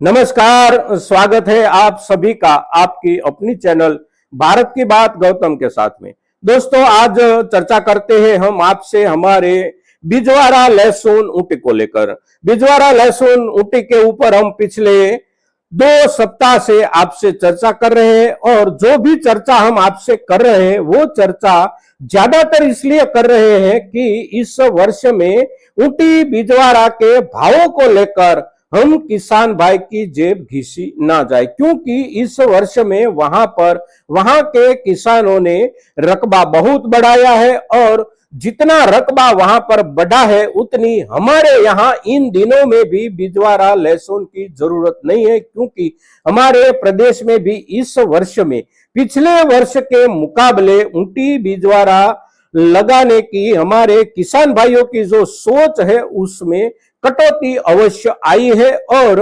नमस्कार, स्वागत है आप सभी का आपकी अपनी चैनल भारत की बात गौतम के साथ में। दोस्तों, आज चर्चा करते हैं हम आपसे हमारे बिजवाड़ा लहसुन ऊँटी को लेकर। बिजवाड़ा लहसुन ऊँटी के ऊपर हम पिछले 2 सप्ताह से आपसे चर्चा कर रहे हैं और जो भी चर्चा हम आपसे कर रहे हैं वो चर्चा ज्यादातर इसलिए कर रहे हैं कि इस वर्ष में ऊँटी बिजवाड़ा के भावों को लेकर हम किसान भाई की जेब घिसी ना जाए, क्योंकि इस वर्ष में वहां के किसानों ने रकबा बहुत बढ़ाया है और जितना रकबा वहां पर बढ़ा है उतनी हमारे यहाँ इन दिनों में भी बिजवाड़ा लहसुन की जरूरत नहीं है, क्योंकि हमारे प्रदेश में भी इस वर्ष में पिछले वर्ष के मुकाबले ऊँटी बिजवाड़ा लगाने की हमारे किसान भाइयों की जो सोच है उसमें कटौती अवश्य आई है। और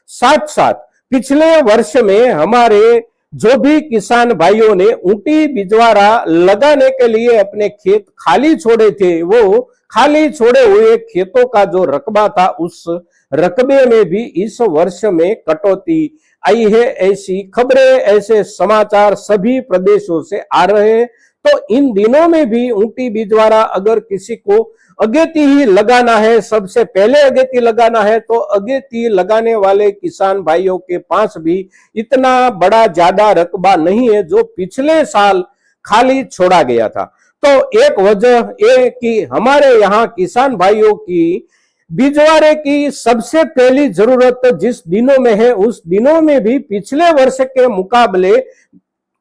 साथ साथ पिछले वर्ष में हमारे जो भी किसान भाइयों ने ऊँटी बिजवाड़ा लगाने के लिए अपने खेत खाली छोड़े थे, वो खाली छोड़े हुए खेतों का जो रकबा था उस रकबे में भी इस वर्ष में कटौती आई है। ऐसी खबरें, ऐसे समाचार सभी प्रदेशों से आ रहे हैं। तो इन दिनों में भी ऊँटी बिजवाड़ा अगर किसी को अगेती ही लगाना है, सबसे पहले अगेती लगाना है, तो अगेती लगाने वाले किसान भाइयों के पास भी इतना बड़ा ज्यादा रकबा नहीं है जो पिछले साल खाली छोड़ा गया था। तो एक वजह ये कि हमारे यहाँ किसान भाइयों की बिजवाड़े की सबसे पहली जरूरत जिस दिनों में है उस दिनों में भी पिछले वर्ष के मुकाबले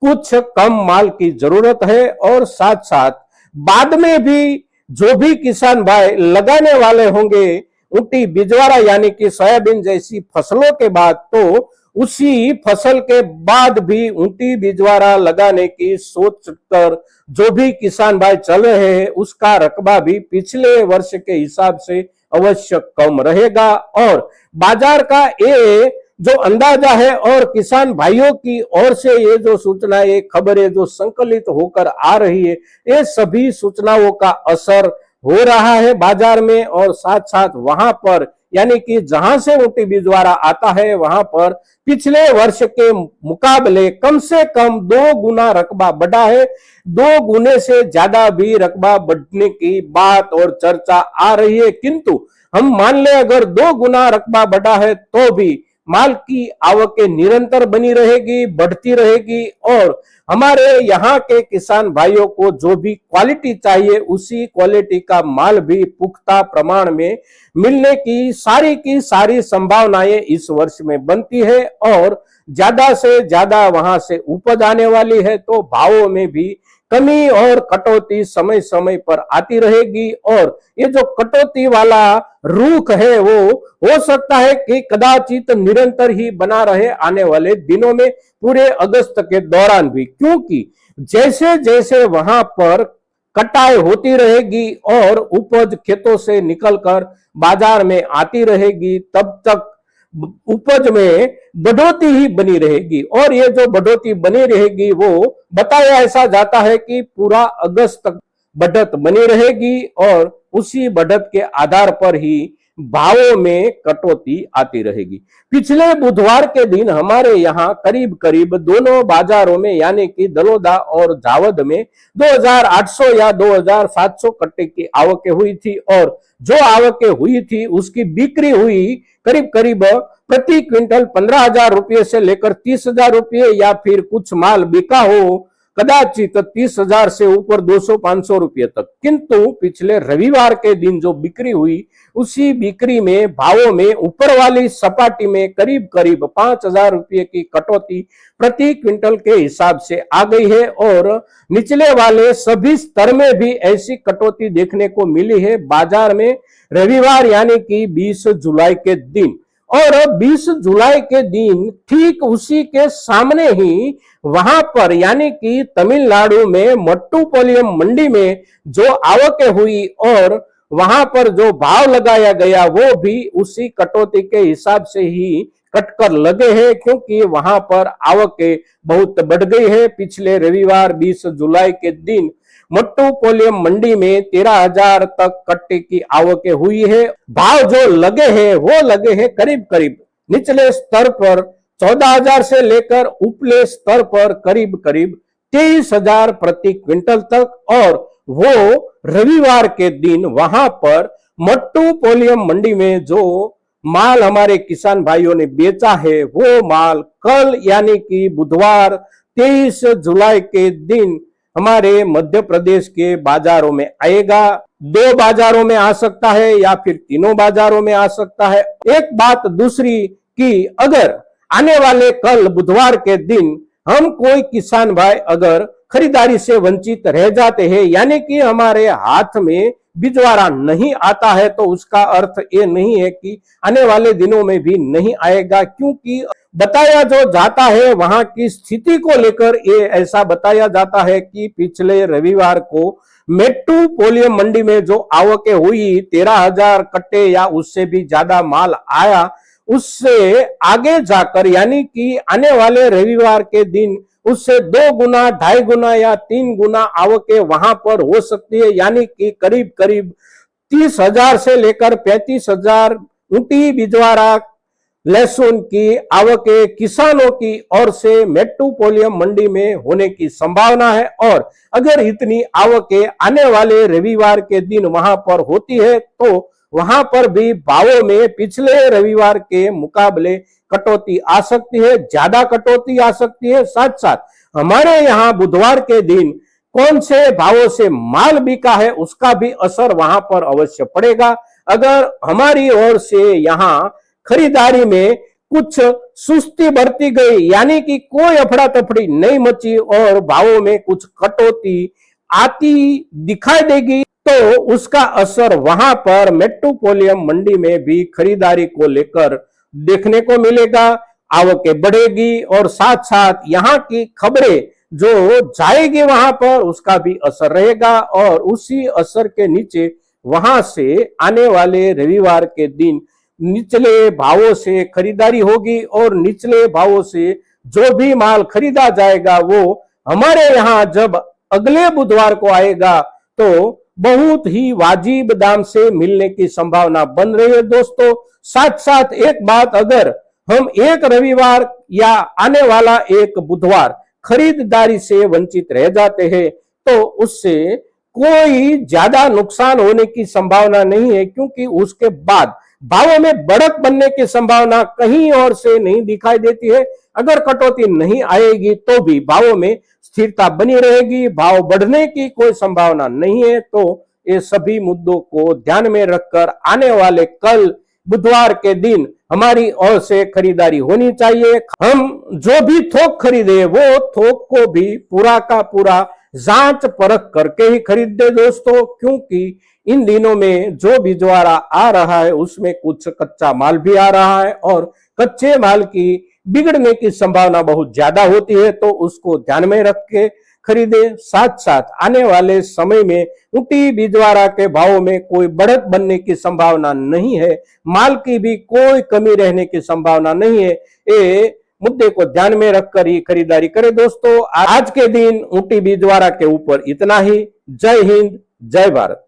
कुछ कम माल की जरूरत है। और साथ साथ बाद में भी जो भी किसान भाई लगाने वाले होंगे ऊँटी बिजवाड़ा यानी कि सोयाबीन जैसी फसलों के बाद, तो उसी फसल के बाद भी ऊँटी बिजवाड़ा लगाने की सोच कर जो भी किसान भाई चल रहे हैं उसका रकबा भी पिछले वर्ष के हिसाब से अवश्य कम रहेगा। और बाजार का ये जो अंदाजा है और किसान भाइयों की ओर से ये जो सूचना, ये खबरें जो संकलित होकर आ रही है, ये सभी सूचनाओं का असर हो रहा है बाजार में। और साथ साथ वहां पर यानी कि जहां से ऊँटी बिजवाड़ा आता है वहां पर पिछले वर्ष के मुकाबले कम से कम 2 गुना रकबा बढ़ा है। 2 गुने से ज्यादा भी रकबा बढ़ने की बात और चर्चा आ रही है, किंतु हम मान ले अगर 2 गुना रकबा बढ़ा है तो भी माल की आवकें निरंतर बनी रहेगी, बढ़ती रहेगी और हमारे यहाँ के किसान भाइयों को जो भी क्वालिटी चाहिए उसी क्वालिटी का माल भी पुख्ता प्रमाण में मिलने की सारी संभावनाएं इस वर्ष में बनती है। और ज्यादा से ज्यादा वहां से उपज आने वाली है, तो भावों में भी कमी और कटौती समय समय पर आती रहेगी। और ये जो कटौती वाला रुख है वो हो सकता है कि कदाचित निरंतर ही बना रहे आने वाले दिनों में, पूरे अगस्त के दौरान भी, क्योंकि जैसे जैसे वहां पर कटाई होती रहेगी और उपज खेतों से निकलकर बाजार में आती रहेगी तब तक उपज में बढ़ोतरी ही बनी रहेगी। और ये जो बढ़ोतरी बनी रहेगी वो बताया ऐसा जाता है कि पूरा अगस्त तक बढ़त बनी रहेगी और उसी बढ़त के आधार पर ही भावों में कटौती आती रहेगी। पिछले बुधवार के दिन हमारे यहाँ करीब करीब दोनों बाजारों में यानी कि दलोदा और जावद में 2800 या 2700 कट्टे की आवकें हुई थी और जो आवकें हुई थी उसकी बिक्री हुई करीब करीब प्रति क्विंटल 15,000 रुपये से लेकर 30,000 रुपये, या फिर कुछ माल बिका हो कदाचित 30,000 से ऊपर 200-500 रुपये तक। किंतु पिछले रविवार के दिन जो बिक्री हुई उसी बिक्री में भावों में ऊपर वाली सपाटी में करीब करीब 5,000 रुपये की कटौती प्रति क्विंटल के हिसाब से आ गई है और निचले वाले सभी स्तर में भी ऐसी कटौती देखने को मिली है बाजार में रविवार यानी कि 20 जुलाई के दिन। और 20 जुलाई के दिन ठीक उसी के सामने ही वहां पर यानी कि तमिलनाडु में मट्टुपालयम मंडी में जो आवकें हुई और वहां पर जो भाव लगाया गया वो भी उसी कटौती के हिसाब से ही कटकर लगे हैं, क्योंकि वहां पर आवकें बहुत बढ़ गई है। पिछले रविवार 20 जुलाई के दिन मट्टुपालयम मंडी में 13,000 तक कट्टे की आवकें हुई है। भाव जो लगे हैं वो लगे हैं करीब करीब निचले स्तर पर 14,000 से लेकर उपले स्तर पर करीब करीब 23,000 प्रति क्विंटल तक। और वो रविवार के दिन वहां पर मट्टुपाल्यम मंडी में जो माल हमारे किसान भाइयों ने बेचा है, वो माल कल यानी कि बुधवार 23 जुलाई के दिन हमारे मध्य प्रदेश के बाजारों में आएगा। 2 बाजारों में आ सकता है या फिर 3 बाजारों में आ सकता है। एक बात दूसरी कि अगर आने वाले कल बुधवार के दिन हम कोई किसान भाई अगर खरीदारी से वंचित रह जाते हैं, यानी कि हमारे हाथ में बिजवारा नहीं आता है, तो उसका अर्थ ये नहीं है कि आने वाले दिनों में भी नहीं आएगा, क्योंकि बताया जो जाता है वहां की स्थिति को लेकर ये ऐसा बताया जाता है कि पिछले रविवार को मेट्टुपाल्यम मंडी में जो आवकें हुई 13,000 कट्टे या उससे भी ज्यादा माल आया, उससे आगे जाकर यानी कि आने वाले रविवार के दिन उससे 2 गुना, 2.5 गुना या 3 गुना आवकें वहां पर हो सकती है। यानी कि करीब करीब 30,000 से लेकर 35,000 ऊँटी बिजवारा लहसुन की आवकें किसानों की ओर से मेट्टुपाल्यम मंडी में होने की संभावना है। और अगर इतनी आवकें आने वाले रविवार के दिन वहां पर होती है, तो वहां पर भी भावों में पिछले रविवार के मुकाबले कटौती आ सकती है, ज्यादा कटौती आ सकती है। साथ साथ हमारे यहाँ बुधवार के दिन कौन से भावों से माल बिका है उसका भी असर वहां पर अवश्य पड़ेगा। अगर हमारी ओर से यहाँ खरीदारी में कुछ सुस्ती बरती गई, यानी कि कोई अफड़ा तफड़ी नहीं मची और भावों में कुछ कटौती आती दिखाई देगी, तो उसका असर वहां पर मेट्टुपाल्यम मंडी में भी खरीदारी को लेकर देखने को मिलेगा। आवकें बढ़ेगी और साथ साथ यहाँ की खबरें जो जाएगी वहां पर उसका भी असर रहेगा। और उसी असर के नीचे वहां से आने वाले रविवार के दिन निचले भावों से खरीदारी होगी और निचले भावों से जो भी माल खरीदा जाएगा वो हमारे यहाँ जब अगले बुधवार को आएगा तो बहुत ही वाजिब दाम से मिलने की संभावना बन रही है दोस्तों। साथ साथ एक बात, अगर हम एक रविवार या आने वाला एक बुधवार खरीदारी से वंचित रह जाते हैं, तो उससे कोई ज्यादा नुकसान होने की संभावना नहीं है, क्योंकि उसके बाद भावों में बढ़त बनने की संभावना कहीं और से नहीं दिखाई देती है। अगर कटौती नहीं आएगी तो भी भावों में स्थिरता बनी रहेगी, भाव बढ़ने की कोई संभावना नहीं है। तो ये सभी मुद्दों को ध्यान में रखकर आने वाले कल बुधवार के दिन हमारी ओर से खरीदारी होनी चाहिए। हम जो भी थोक खरीदे वो थोक को भी पूरा का पूरा जांच परख करके ही खरीदे दोस्तों, क्योंकि इन दिनों में जो बिजवारा आ रहा है उसमें कुछ कच्चा माल भी आ रहा है और कच्चे माल की बिगड़ने की संभावना बहुत ज्यादा होती है, तो उसको ध्यान में रख के खरीदे। साथ साथ आने वाले समय में ऊँटी बिजवारा के भावों में कोई बढ़त बनने की संभावना नहीं है, माल की भी कोई कमी रहने की संभावना नहीं है। ये मुद्दे को ध्यान में रखकर ही खरीदारी करें दोस्तों। आज के दिन ऊँटी बिजवारा के ऊपर इतना ही। जय हिंद, जय भारत।